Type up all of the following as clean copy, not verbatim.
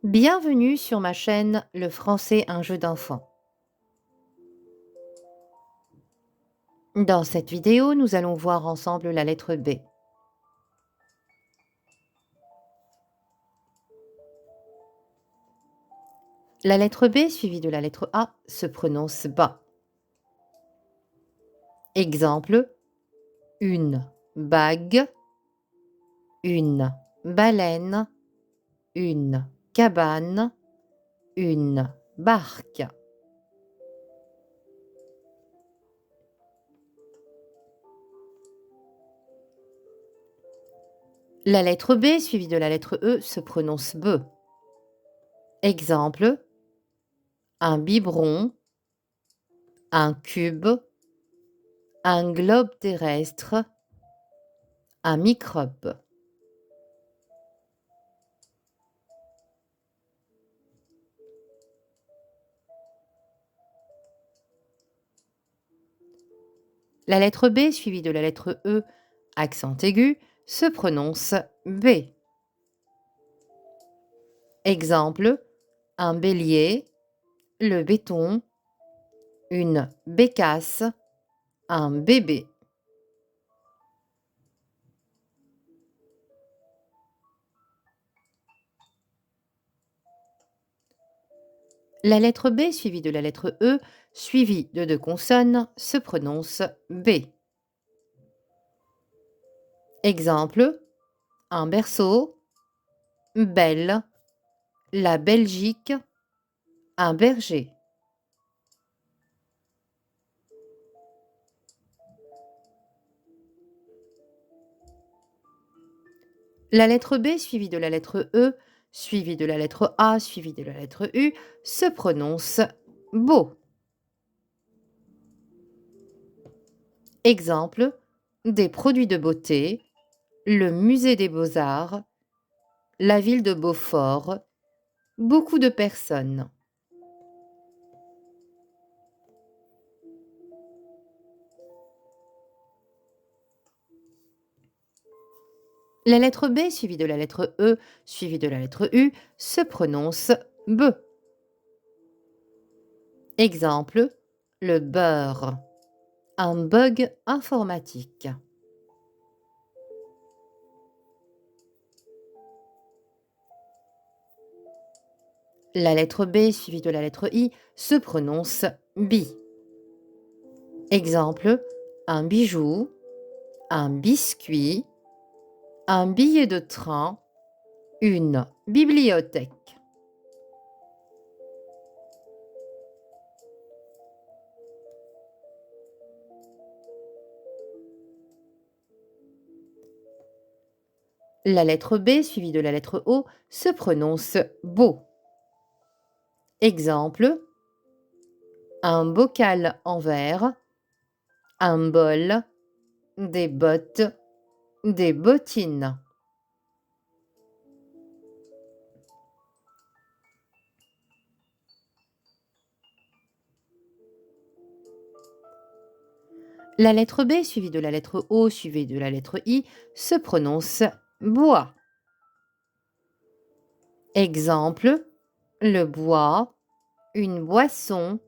Bienvenue sur ma chaîne Le français un jeu d'enfant. Dans cette vidéo, nous allons voir ensemble la lettre B. La lettre B suivie de la lettre A se prononce ba. Exemple, une bague, une baleine, une cabane, une barque. La lettre B suivie de la lettre E se prononce be. Exemple, un biberon, un cube, un globe terrestre, un microbe. La lettre B suivie de la lettre E, accent aigu, se prononce B. Exemple, un bélier, le béton, une bécasse, un bébé. La lettre B suivie de la lettre E, suivie de deux consonnes, se prononce B. Exemple, un berceau, belle, la Belgique, un berger. La lettre B suivie de la lettre E, suivie de la lettre A, suivie de la lettre U, se prononce beau. Exemple, des produits de beauté, le musée des beaux-arts, la ville de Beaufort, beaucoup de personnes. La lettre B suivie de la lettre E, suivie de la lettre U, se prononce be. Exemple, le beurre, un bug informatique. La lettre B suivie de la lettre I se prononce bi. Exemple, un bijou, un biscuit, un billet de train, une bibliothèque. La lettre B suivie de la lettre O se prononce beau. Exemple, un bocal en verre, un bol, des bottes, des bottines. La lettre B suivie de la lettre O suivie de la lettre I se prononce bois. Exemple, le bois, une boisson,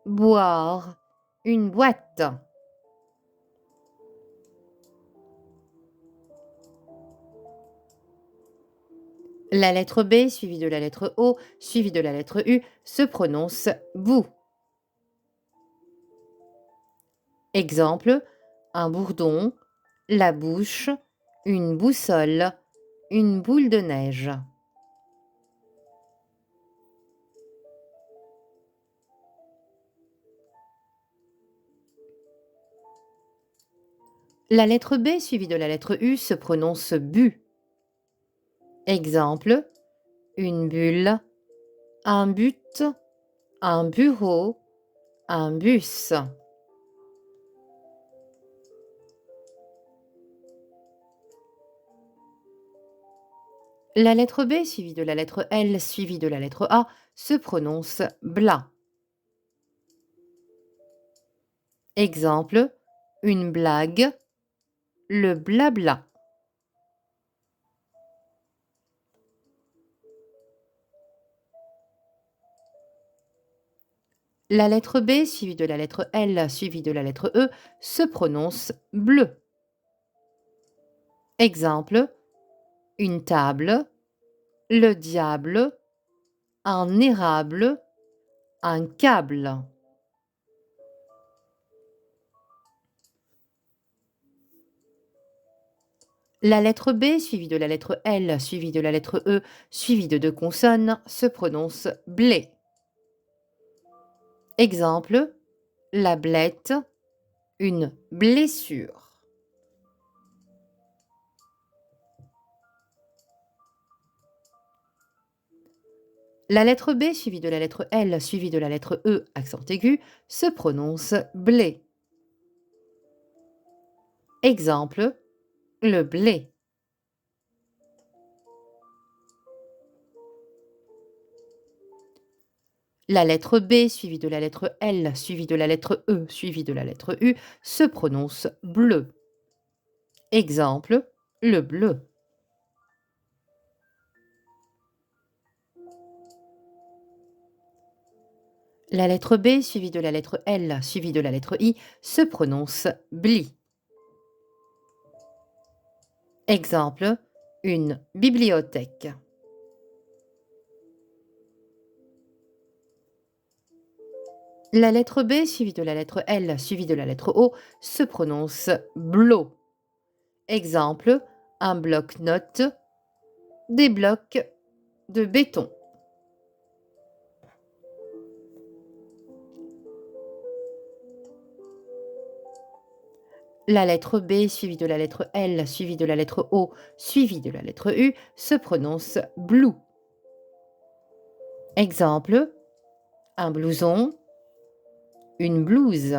boire, une boîte. La lettre B suivie de la lettre O suivie de la lettre U se prononce bout. Exemple, un bourdon, la bouche, une boussole, une boule de neige. La lettre B suivie de la lettre U se prononce bu. Exemple, une bulle, un but, un bureau, un bus. La lettre B suivie de la lettre L suivie de la lettre A se prononce bla. Exemple, une blague, le blabla. La lettre B suivie de la lettre L suivie de la lettre E se prononce bleu. Exemple, une table, le diable, un érable, un câble. La lettre B suivie de la lettre L suivie de la lettre E suivie de 2 consonnes se prononce blé. Exemple, la blette, une blessure. La lettre B suivie de la lettre L suivie de la lettre E, accent aigu, se prononce blé. Exemple, le blé. La lettre B suivie de la lettre L suivie de la lettre E suivie de la lettre U se prononce bleu. Exemple, le bleu. La lettre B suivie de la lettre L suivie de la lettre I se prononce bli. Exemple, une bibliothèque. La lettre B suivie de la lettre L suivie de la lettre O se prononce blo. Exemple, un bloc-notes, des blocs de béton. La lettre B suivie de la lettre L suivie de la lettre O suivie de la lettre U se prononce blue. Exemple, un blouson, une blouse.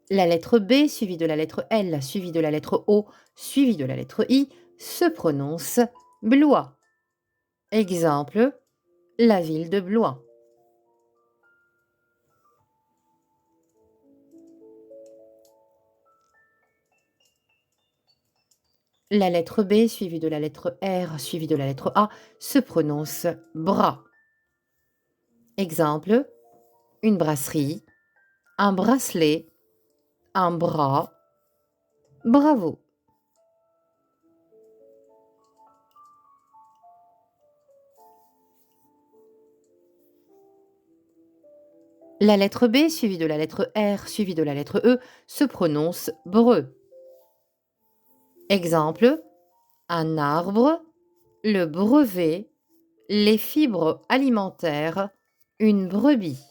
La lettre B suivie de la lettre L suivie de la lettre O suivie de la lettre I se prononce Blois. Exemple, la ville de Blois. La lettre B suivie de la lettre R suivie de la lettre A se prononce bras. Exemple, une brasserie, un bracelet, un bras. Bravo. La lettre B suivie de la lettre R suivie de la lettre E se prononce breu. Exemple, un arbre, le brevet, les fibres alimentaires, une brebis.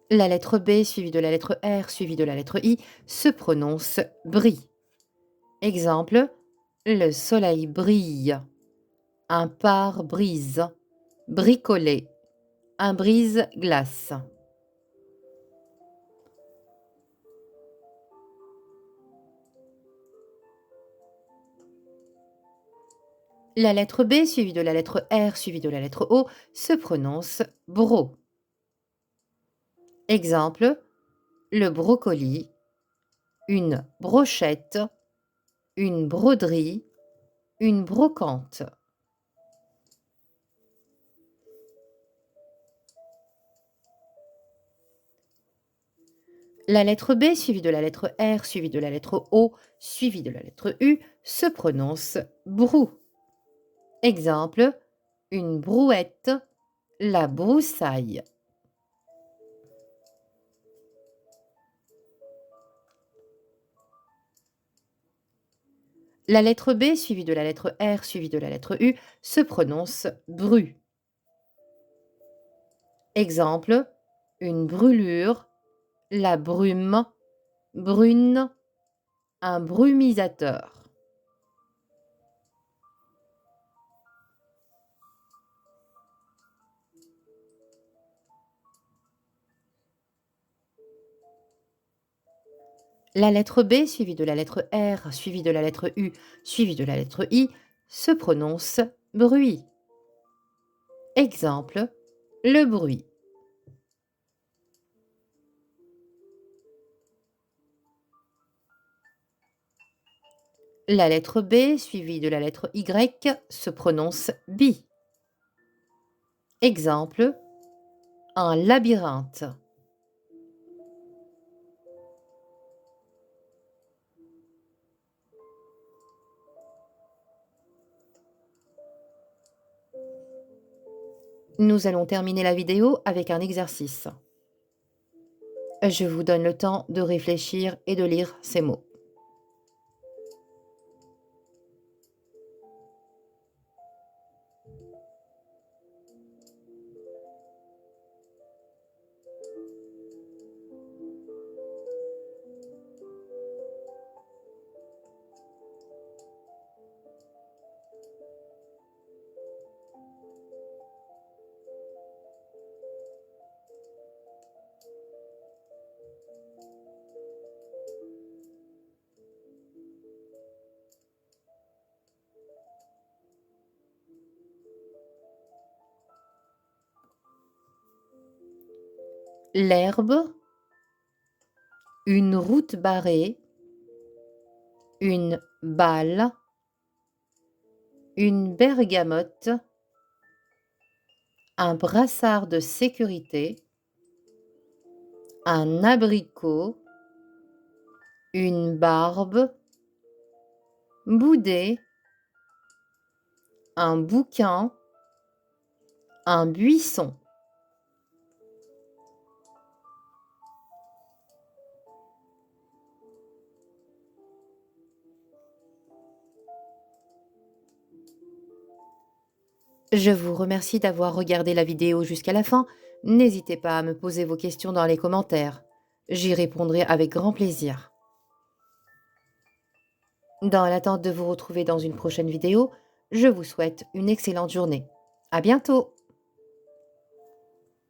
La lettre B suivie de la lettre R suivie de la lettre I se prononce brie. Exemple, le soleil brille, un pare-brise, bricoler, un brise-glace. La lettre B suivie de la lettre R suivie de la lettre O se prononce bro. Exemple, le brocoli, une brochette, une broderie, une brocante. La lettre B suivie de la lettre R suivie de la lettre O suivie de la lettre U se prononce brou. Exemple, une brouette, la broussaille. La lettre B suivie de la lettre R suivie de la lettre U se prononce bru. Exemple, une brûlure, la brume, brune, un brumisateur. La lettre B suivie de la lettre R suivie de la lettre U suivie de la lettre I se prononce bruit. Exemple, le bruit. La lettre B suivie de la lettre Y se prononce bi. Exemple, un labyrinthe. Nous allons terminer la vidéo avec un exercice. Je vous donne le temps de réfléchir et de lire ces mots. L'herbe, une route barrée, une balle, une bergamote, un brassard de sécurité, un abricot, une barbe, boudet, un bouquin, un buisson. Je vous remercie d'avoir regardé la vidéo jusqu'à la fin. N'hésitez pas à me poser vos questions dans les commentaires. J'y répondrai avec grand plaisir. Dans l'attente de vous retrouver dans une prochaine vidéo, je vous souhaite une excellente journée. À bientôt!